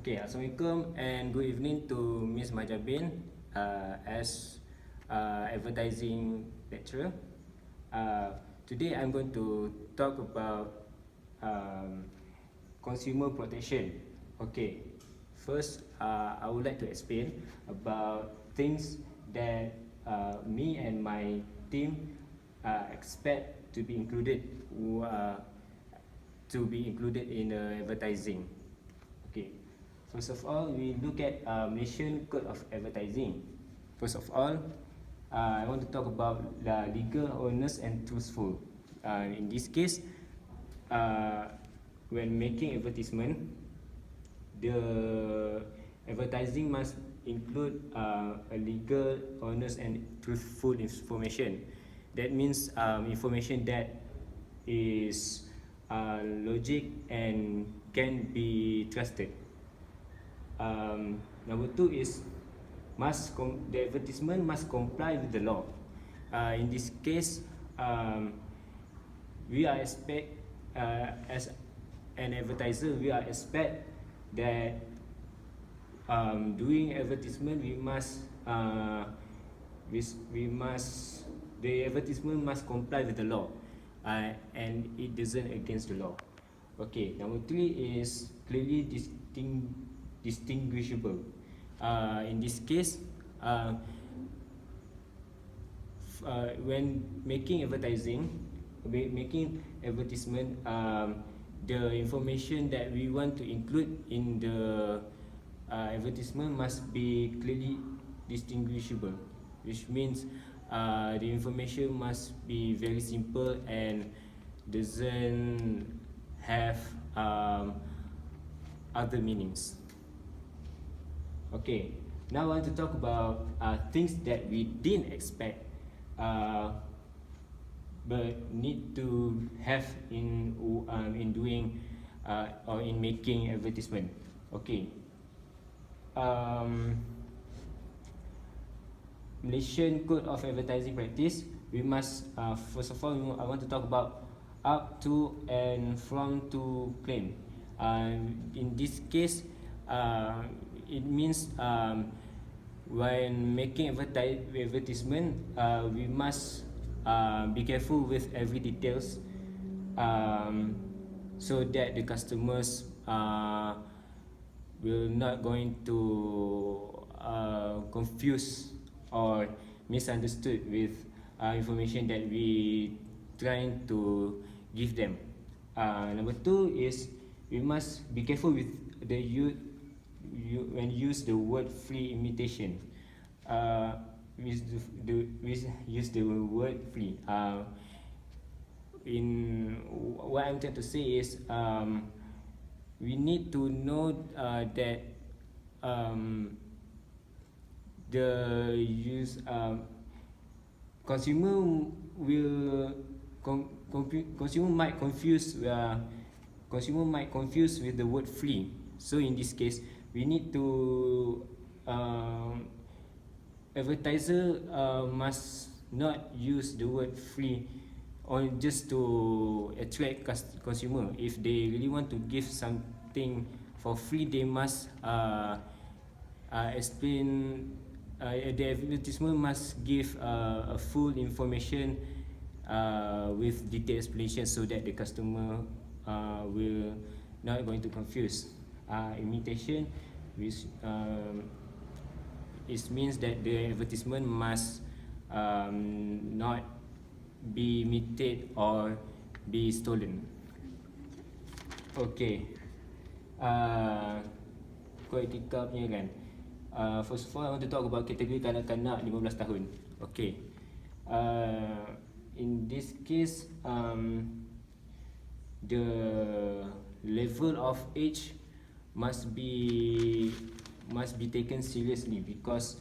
Okay, Assalamualaikum and good evening to Ms. Majabin as advertising lecturer. Today I'm going to talk about consumer protection. Okay, first I would like to explain about things that me and my team expect to be included in advertising. Okay, first of all, we look at Malaysian Code of Advertising. First of all, I want to talk about the legal, honest and truthful. In this case, when making advertisement, the advertising must include a legal, honest and truthful information. That means information that is logic and can be trusted. Number two is the advertisement must comply with the law. In this case, we are expect as an advertiser, we are expect that doing advertisement the advertisement must comply with the law, and it doesn't against the law. Okay, number three is clearly distinguishable. In this case, when making advertisement, the information that we want to include in the advertisement must be clearly distinguishable, which means the information must be very simple and doesn't have other meanings. Okay, now I want to talk about things that we didn't expect but need to have in doing or in making advertisement. Okay, Malaysian Code of Advertising Practice, we must first of all I want to talk about up to and from to claim. In this case, it means when making advertisement, we must be careful with every details, so that the customers will not going to confuse or misunderstood with information that we trying to give them. Number two is we must be careful with the when use the word free imitation. Use the word free. In what I'm trying to say is we need to know that the use consumer might confuse with the word free. So in this case, we need to advertiser must not use the word free or just to attract consumer. If they really want to give something for free, they must explain. The advertisement must give a full information with detailed explanation, so that the customer will not going to confuse. Imitation, which it means that the advertisement must not be imitated or be stolen. Okay, kau etika punya kan. First of all, I want to talk about kategori kanak-kanak 15 tahun. Okay, in this case, the level of age must be taken seriously, because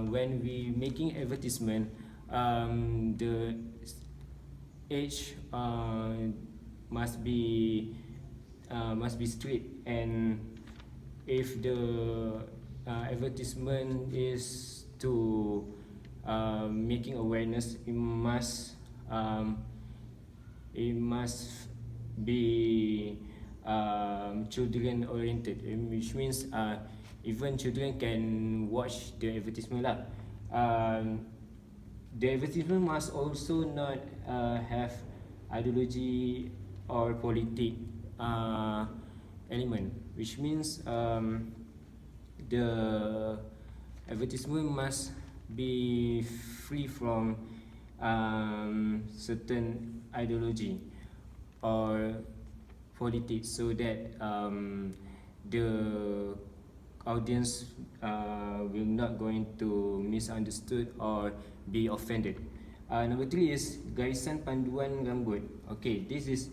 when we making advertisement, the age must be strict, and if the advertisement is to making awareness, it must be children oriented, which means even children can watch the advertisement lah. The advertisement must also not have ideology or politic element, which means the advertisement must be free from certain ideology or politics, so that the audience will not going to misunderstood or be offended. Number 3 is garisan panduan rambut. Okay, this is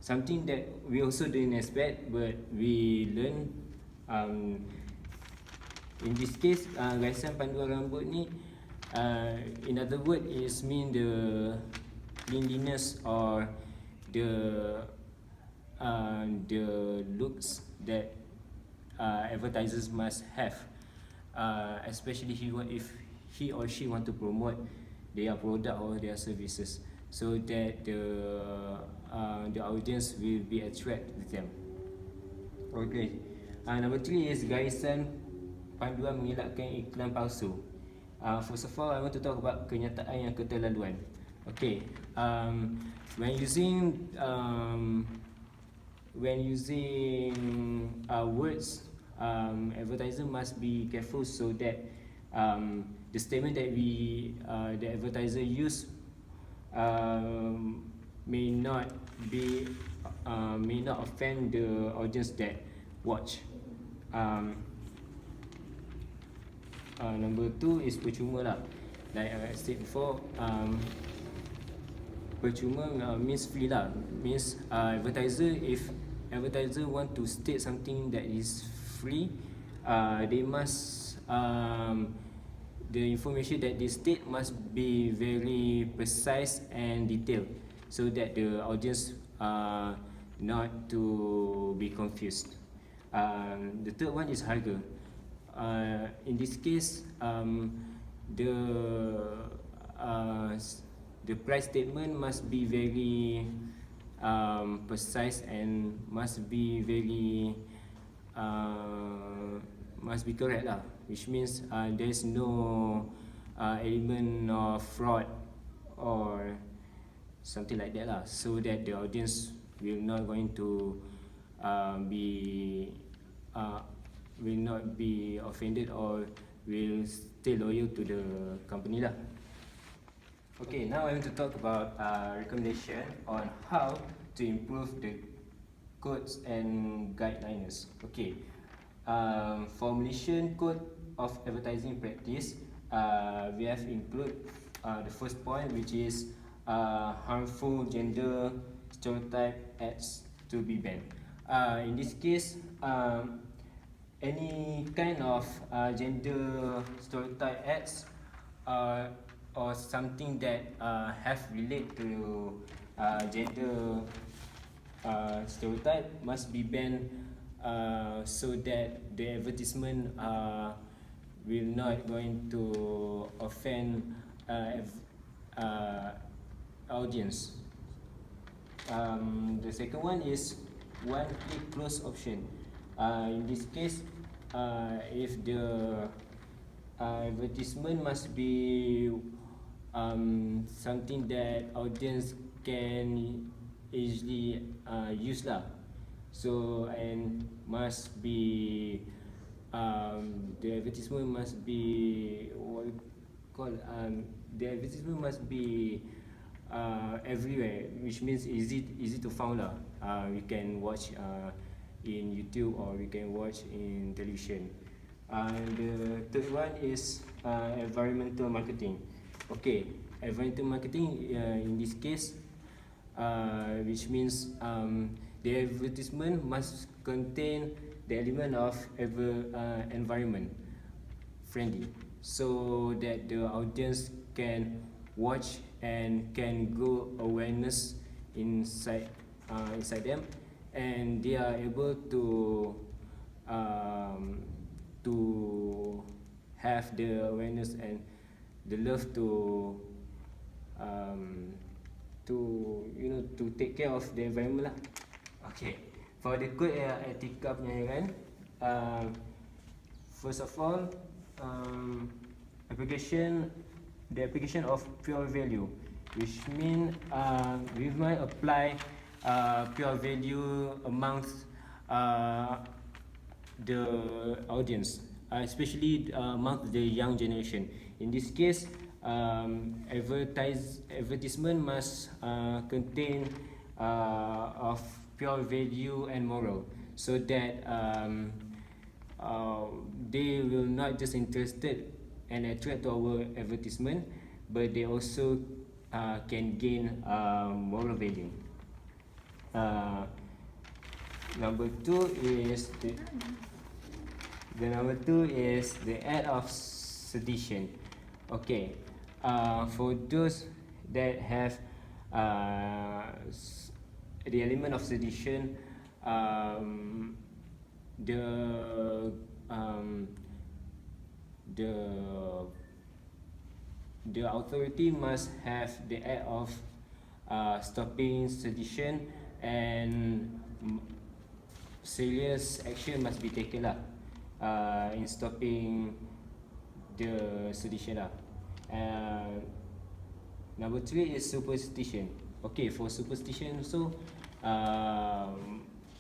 something that we also didn't expect, but we learn. In this case, garisan panduan rambut ni, in other words, is mean the cleanliness or the looks that advertisers must have, especially if he or she want to promote their product or their services, so that the audience will be attracted with them. Okay. Number 3 is garisan panduan mengelakkan iklan palsu. First of all, I want to talk about kenyataan yang keterlaluan. Okay. When using words, advertiser must be careful, so that the statement that the advertiser use may not offend the audience that watch. Number 2 is percuma lah. Like I said before, percuma means free lah. Means if advertiser want to state something that is free, they must the information that they state must be very precise and detailed, so that the audience not to be confused. The third one is harga. In this case, the price statement must be very precise and must be correct lah. Which means there is no element of fraud or something like that lah, so that the audience will not going to will not be offended or will stay loyal to the company lah. Okay, now I want to talk about recommendation on how to improve the codes and guidelines. Okay, for Malaysian Code of Advertising Practice, we have include the first point, which is harmful gender stereotype ads to be banned. In this case, any kind of gender stereotype ads or something that have relate to gender stereotype must be banned, so that the advertisement will not going to offend audience. The second one is one click close option. In this case, if the advertisement must be something that audience can easily use lah, so and must be the advertisement must be what we call the advertisement must be everywhere, which means easy to find lah. We can watch in YouTube or we can watch in television. The third one is environmental marketing. Okay, environmental marketing in this case, which means the advertisement must contain the element of environment friendly, so that the audience can watch and can grow awareness inside them, and they are able to have the awareness and the love to to take care of the environment lah. Okay, for the code etika penyaluran, first of all, the application of pure value, which means we might apply pure value amongst the audience, especially amongst the young generation. In this case, advertisement must contain of pure value and moral, so that they will not just interested and attract to our advertisement, but they also can gain moral value. Number two is the number two is the act of sedition. Okay, for those that have the element of sedition, the authority must have the act of stopping sedition, and serious action must be taken lah in stopping the sedition lah. Number three is superstition. Okay, for superstition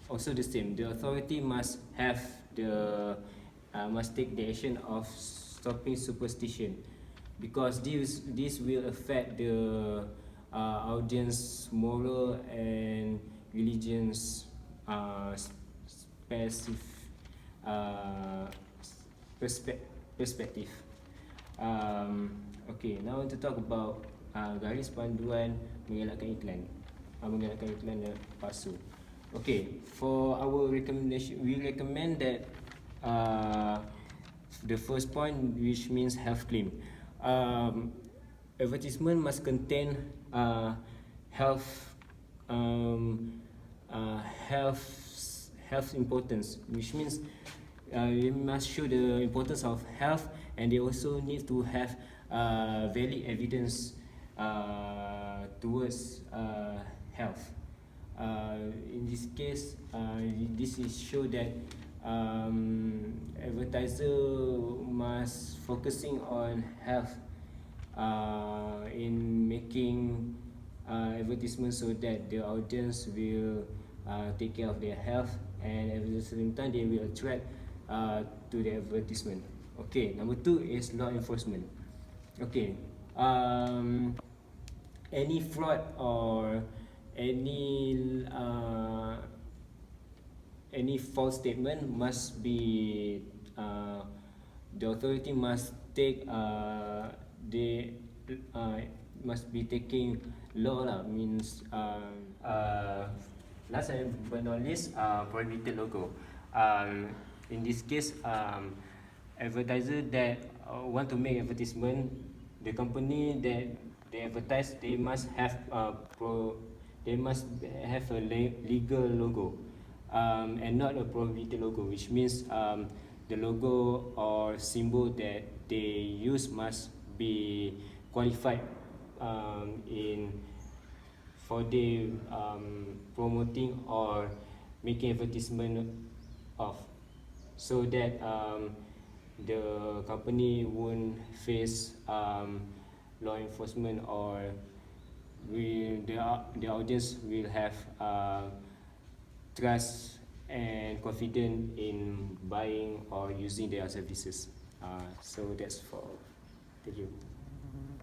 also the same. The authority must have must take the action of stopping superstition, because this will affect the audience moral and religions perspective. Okay, now I want to talk about garis panduan mengelakkan iklan, palsu. Okay, for our recommendation, we recommend that the first point, which means health claim. Advertisement must contain health importance, which means we must show the importance of health, and they also need to have valid evidence towards health. In this case, this is show that advertiser must focusing on health in making advertisement, so that the audience will take care of their health, and at the same time they will attract to the advertisement. Okay, number two is law enforcement. Okay, any fraud or any false statement must be the authority must take must be taking law lah, means last but not least, prohibited logo. In this case, advertiser that want to make advertisement, the company that they advertise, they must have a legal logo, and not a prohibited logo, which means the logo or symbol that they use must be qualified for the promoting or making advertisement of, so that the company won't face law enforcement, or the audience will have trust and confidence in buying or using their services. So that's for. Thank you.